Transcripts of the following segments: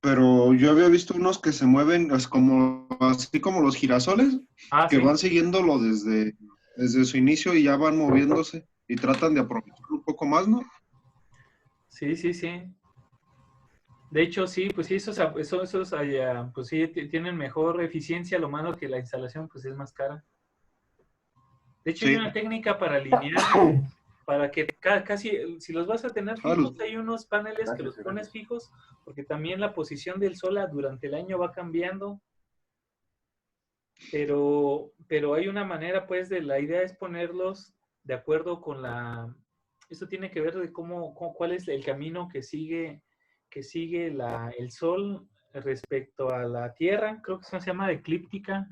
pero yo había visto unos que se mueven así como los girasoles, Ah, que van sí. siguiéndolo desde su inicio y ya van moviéndose y tratan de aprovechar un poco más, ¿no? Sí, sí, sí. De hecho, sí, pues sí, esos allá, pues sí, tienen mejor eficiencia, lo malo que la instalación pues es más cara. De hecho, hay Sí. una técnica para alinear, para que casi, si los vas a tener Ah, fijos, hay unos paneles que los pones fijos, porque también la posición del sol durante el año va cambiando, pero hay una manera, pues, la idea es ponerlos de acuerdo con esto tiene que ver de cuál es el camino que sigue el sol respecto a la Tierra, creo que eso se llama eclíptica,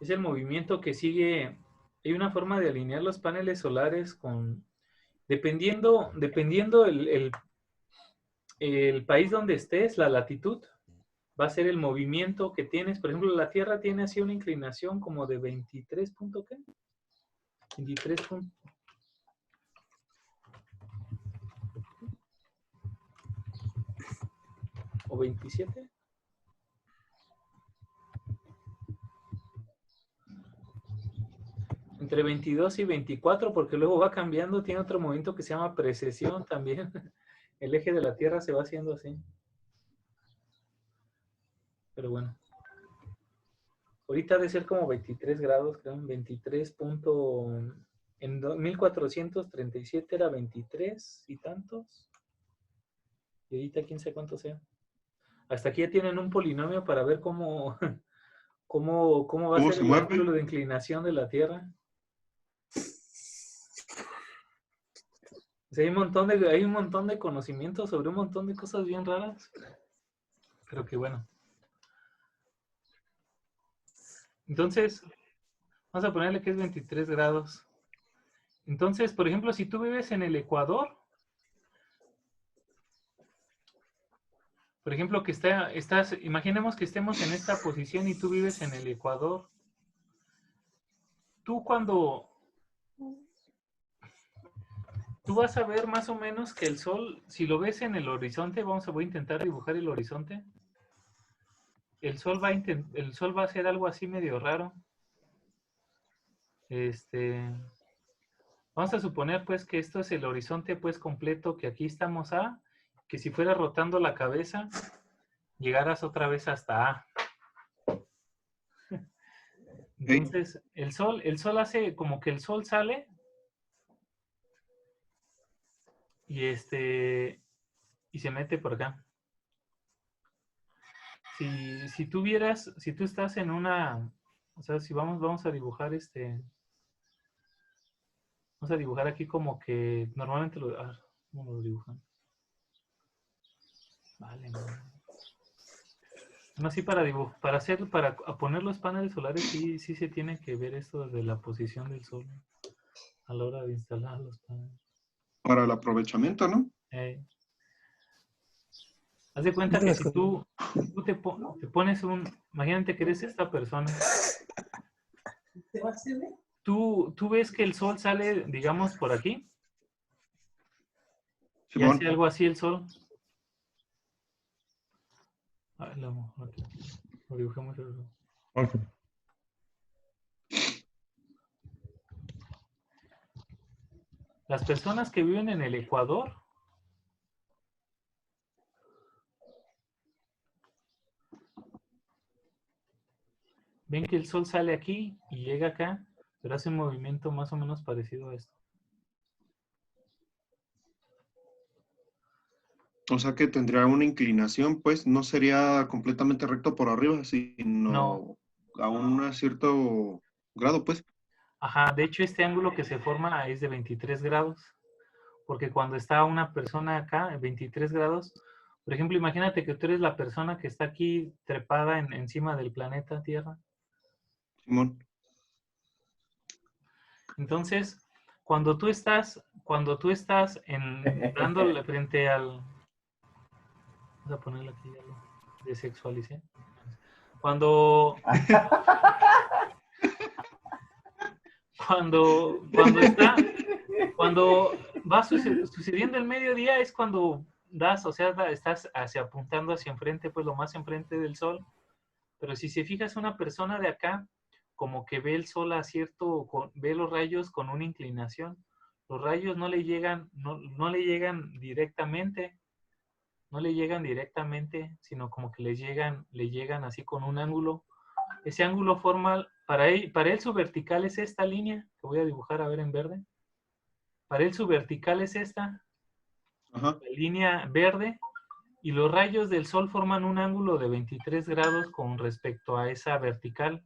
es el movimiento que sigue, hay una forma de alinear los paneles solares dependiendo el país donde estés, la latitud, va a ser el movimiento que tienes. Por ejemplo, la Tierra tiene así una inclinación como de 23 punto, ¿qué? 23 o 27. Entre 22 y 24, porque luego va cambiando, tiene otro movimiento que se llama precesión también. El eje de la Tierra se va haciendo así. Pero bueno, ahorita ha de ser como 23 grados, creo, 23 punto. En 1437 era 23 y tantos. Y ahorita quién sabe cuánto sea. Hasta aquí ya tienen un polinomio para ver cómo, cómo va a ¿Cómo ser se el mueve? ángulo de inclinación de la Tierra. O sea, hay un montón de conocimientos sobre un montón de cosas bien raras. Pero que bueno. Entonces, vamos a ponerle que es 23 grados. Entonces, por ejemplo, si tú vives en el Ecuador, por ejemplo, imaginemos que estemos en esta posición y tú vives en el Ecuador. Tú cuando, tú vas a ver más o menos que el sol, si lo ves en el horizonte, voy a intentar dibujar el horizonte. El sol va a hacer algo así medio raro. Este, vamos a suponer pues que esto es el horizonte pues completo, que aquí estamos que si fuera rotando la cabeza, llegaras otra vez hasta A. Ey, Entonces, el sol hace como que el sol sale y se mete por acá. Si tú estás en o sea, si vamos a dibujar vamos a dibujar aquí como que normalmente ¿cómo lo dibujan? Vale, no. No, sí, para poner los paneles solares, sí, sí se tiene que ver esto de la posición del sol a la hora de instalar los paneles. para el aprovechamiento, ¿no? Eh, Haz de cuenta que Buenas si cosas. tú te pones imagínate que eres esta persona, tú ves que el sol sale, digamos, por aquí, y hace Simón. algo así el sol. A ver, lo dibujamos. Ok. Las personas que viven en el Ecuador ven que el sol sale aquí y llega acá, pero hace un movimiento más o menos parecido a esto. O sea que tendría una inclinación, pues no sería completamente recto por arriba, No, sino a un cierto grado, pues. ajá, de hecho este ángulo que se forma es de 23 grados, porque cuando está una persona acá, 23 grados, por ejemplo, imagínate que tú eres la persona que está aquí trepada encima del planeta Tierra. Simón. Entonces, cuando tú estás dándole frente vamos a ponerlo aquí, ya lo desexualicé. Cuando, cuando va sucediendo el mediodía es cuando o sea, estás apuntando hacia enfrente, pues lo más enfrente del sol. Pero si se fijas, una persona de acá, como que ve el sol ve los rayos con una inclinación. Los rayos no le llegan, no le llegan directamente, sino como que le llegan así con un ángulo. Ese ángulo forma, para él su vertical es esta línea, que voy a dibujar a ver en verde. Para él su vertical es esta, Ajá. la línea verde, y los rayos del sol forman un ángulo de 23 grados con respecto a esa vertical.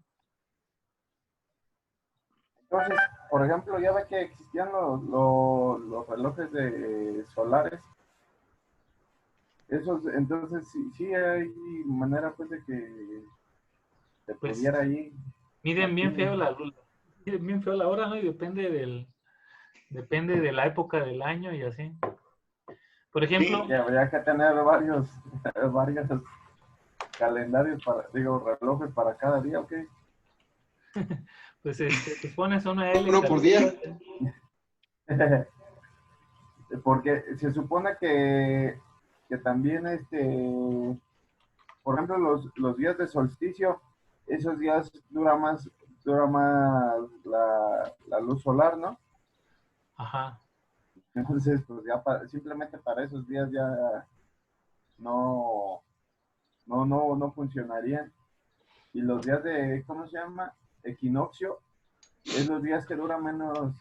Entonces, por ejemplo, ya ve que existían los relojes solares. Esos, entonces, sí hay manera pues de que se Pues pudiera ahí. miden bien feo la luz, miden bien feo la hora, ¿no? Y depende de la época del año y así. Por ejemplo, Sí, habría que tener varios calendarios relojes para cada día, ¿ok? pues pues pones una L. Uno por día. Porque se supone que también, por ejemplo, los días de solsticio, esos días dura más la luz solar, ¿no? Ajá. Entonces, pues ya simplemente para esos días ya no funcionarían. Y los días de, ¿cómo se llama? Equinoccio, es los días que dura menos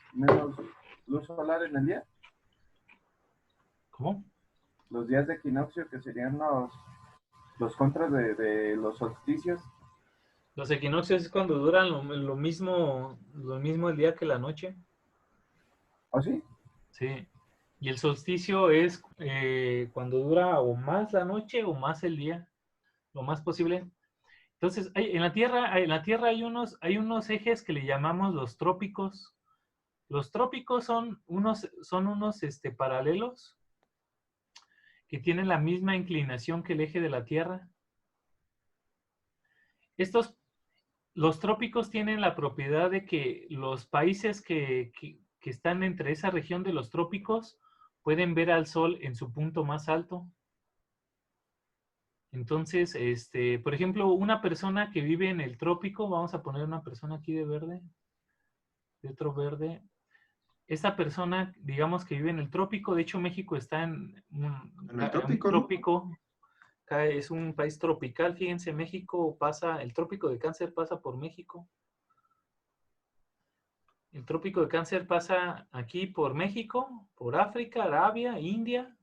luz solar en el día. ¿Cómo? Los días de equinoccio, que serían los contras de los solsticios. Los equinoccios es cuando duran lo mismo el día que la noche. ¿Oh, sí? Sí. Y el solsticio es cuando dura o más la noche o más el día, lo más posible. Entonces, en la Tierra hay unos ejes que le llamamos los trópicos. Los trópicos son unos paralelos que tienen la misma inclinación que el eje de la Tierra. Los trópicos tienen la propiedad de que los países que están entre esa región de los trópicos pueden ver al sol en su punto más alto. Entonces, por ejemplo, una persona que vive en el trópico, vamos a poner una persona aquí de verde, de otro verde. Esta persona, digamos que vive en el trópico, de hecho México está en el trópico, un ¿no? trópico, es un país tropical, fíjense, México el trópico de Cáncer pasa por México. El trópico de Cáncer pasa aquí por México, por África, Arabia, India.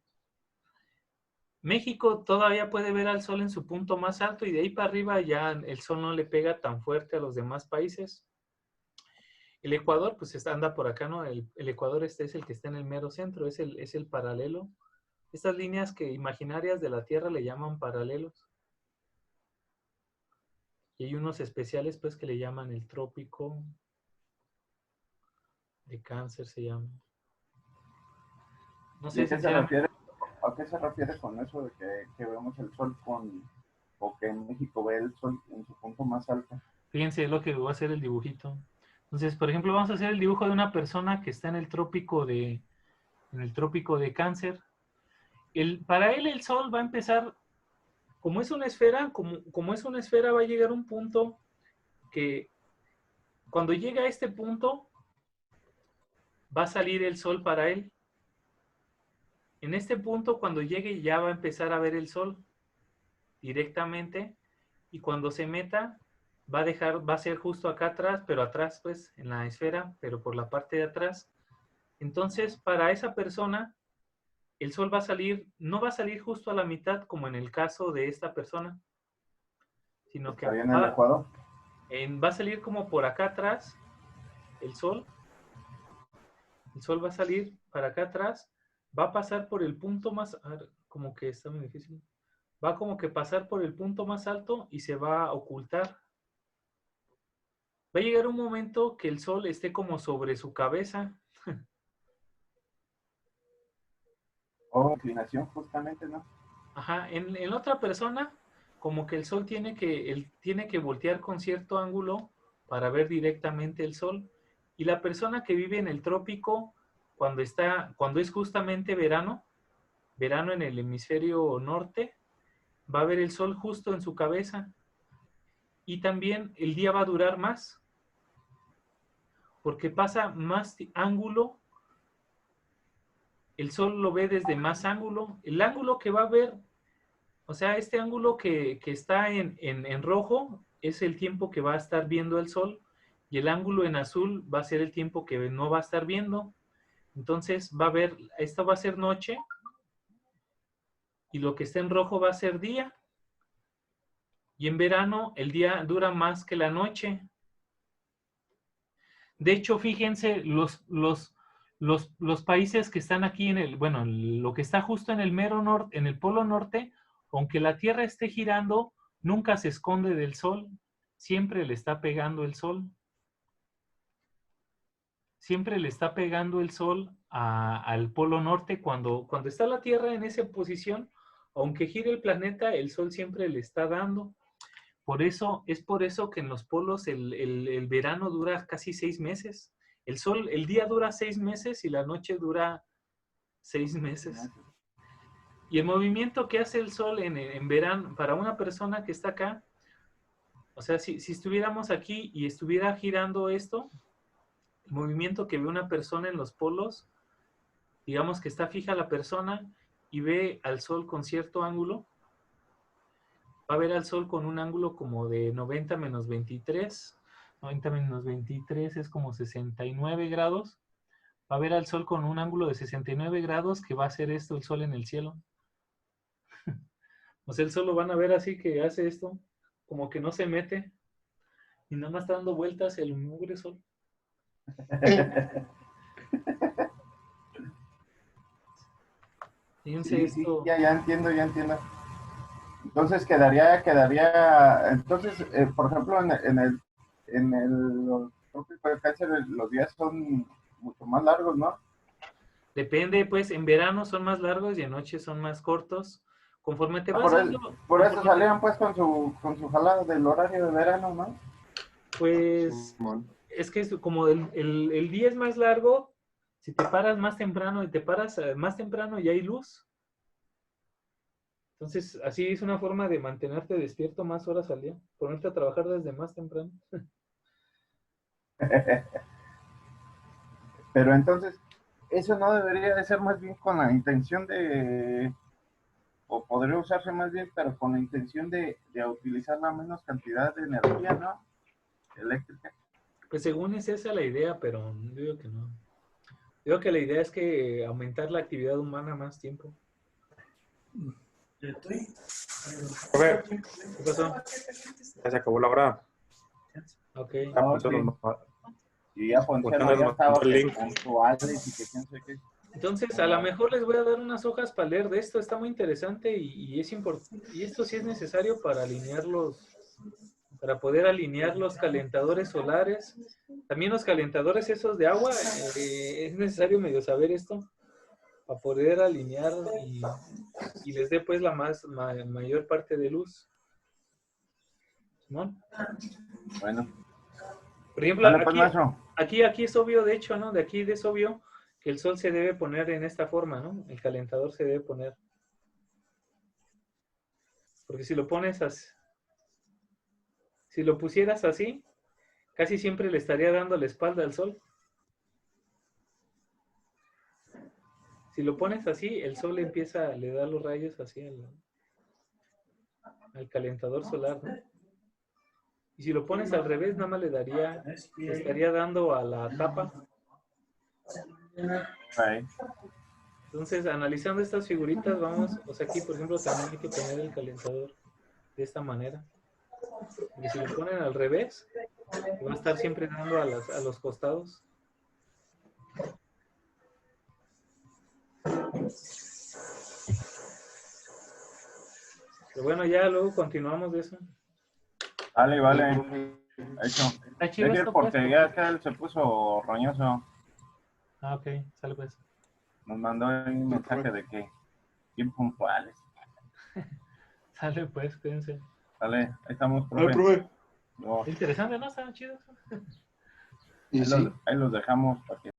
México todavía puede ver al sol en su punto más alto y de ahí para arriba ya el sol no le pega tan fuerte a los demás países. El Ecuador, pues anda por acá, ¿no? El Ecuador es el que está en el mero centro, es el paralelo. Estas líneas que imaginarias de la Tierra le llaman paralelos. Y hay unos especiales, pues, que le llaman el trópico de Cáncer, se llama. No ¿Y sé, sinceramente. a qué se refiere con eso de que vemos el sol o que en México ve el sol en su punto más alto? Fíjense lo que voy a hacer el dibujito. Entonces, por ejemplo, vamos a hacer el dibujo de una persona que está en el trópico de Cáncer. Para él el sol va a empezar, como es una esfera, como es una esfera, va a llegar un punto que cuando llega a este punto va a salir el sol para él. En este punto, cuando llegue, ya va a empezar a ver el sol directamente y cuando se meta va a ser justo acá atrás, pero atrás pues en la esfera, pero por la parte de atrás. Entonces, para esa persona, el sol no va a salir justo a la mitad como en el caso de esta persona, sino que ¿Estaría en el Ecuador? va a salir como por acá atrás el sol. El sol va a salir para acá atrás, va a pasar por el punto más, a ver, como que está muy difícil. Va como que pasar por el punto más alto y se va a ocultar. Va a llegar un momento que el sol esté como sobre su cabeza. O inclinación, justamente, ¿no? Ajá, en otra persona, como que el sol tiene que voltear con cierto ángulo para ver directamente el sol. Y la persona que vive en el trópico, cuando es justamente verano en el hemisferio norte, va a ver el sol justo en su cabeza. Y también el día va a durar más, porque pasa más ángulo, el sol lo ve desde más ángulo. El ángulo que va a ver, o sea, este ángulo que está en rojo es el tiempo que va a estar viendo el sol, y el ángulo en azul va a ser el tiempo que no va a estar viendo. Entonces va a ver, esto va a ser noche, y lo que está en rojo va a ser día. Y en verano el día dura más que la noche. De hecho, fíjense, los países que están aquí bueno, lo que está justo en el mero norte, en el polo norte, aunque la Tierra esté girando, nunca se esconde del sol, siempre le está pegando el sol. Siempre le está pegando el sol al polo norte. Cuando está la Tierra en esa posición, aunque gire el planeta, el sol siempre le está dando. Es por eso que en los polos el verano dura casi 6 meses. El día dura 6 meses y la noche dura 6 meses. Y el movimiento que hace el sol en verano, para una persona que está acá, o sea, si estuviéramos aquí y estuviera girando esto, el movimiento que ve una persona en los polos, digamos que está fija la persona y ve al sol con cierto ángulo, va a ver al sol con un ángulo como de 90 menos 23. 90 menos 23 es como 69 grados. Va a ver al sol con un ángulo de 69 grados, que va a hacer esto el sol en el cielo. O sea, el sol lo van a ver así que hace esto, como que no se mete, y nada más está dando vueltas el mugre sol. Fíjense Sí, esto. ya entiendo. Entonces entonces, por ejemplo, en el trópico de Cáncer, los días son mucho más largos, ¿no? Depende, pues, en verano son más largos y en noche son más cortos. Conforme te vas Por eso salían pues con su jalada del horario de verano, ¿no? pues, es que como el día es más largo, si te paras más temprano y te paras más temprano y hay luz. Entonces, así es una forma de mantenerte despierto más horas al día, ponerte a trabajar desde más temprano. Pero entonces, eso no debería de ser más bien con la intención o podría usarse más bien, pero con la intención de utilizar la menos cantidad de energía, ¿no? Eléctrica. Pues según es esa la idea, pero yo digo que no. Digo que la idea es que aumentar la actividad humana más tiempo. A ver, ¿Qué pasó? ya se acabó la hora. Ok. Y ya Ponciano ya estaba puntuales y que quién sé qué. Entonces, a lo mejor les voy a dar unas hojas para leer de esto. Está muy interesante y es importante. Y esto sí es necesario para para poder alinear los calentadores solares. También los calentadores esos de agua. Es necesario medio saber esto para poder alinear y les dé pues la mayor parte de luz. ¿No? Bueno. Por ejemplo, Dale, pues, maestro. aquí es obvio, de hecho, ¿no? De aquí es obvio que el sol se debe poner en esta forma, ¿no? El calentador se debe poner. Porque si lo pones así, si lo pusieras así, casi siempre le estaría dando la espalda al sol. Si lo pones así, el sol le da los rayos así al calentador solar, ¿no? Y si lo pones al revés, nada más le estaría dando a la tapa. Okay. Entonces, analizando estas figuritas, o sea, aquí, por ejemplo, también hay que poner el calentador de esta manera. Porque si lo ponen al revés, va a estar siempre dando a los costados. Pero bueno, ya luego continuamos de eso. Vale. Hecho. Está chido esto, porque pues, ya que él se puso roñoso. Ah, ok, sale pues. Nos mandó un mensaje de que bien puntuales. Sale pues, cuídense. Vale, ahí estamos, profe. profe. No. Interesante, ¿no? Está chido eso. Y Ahí, sí. ahí los dejamos para que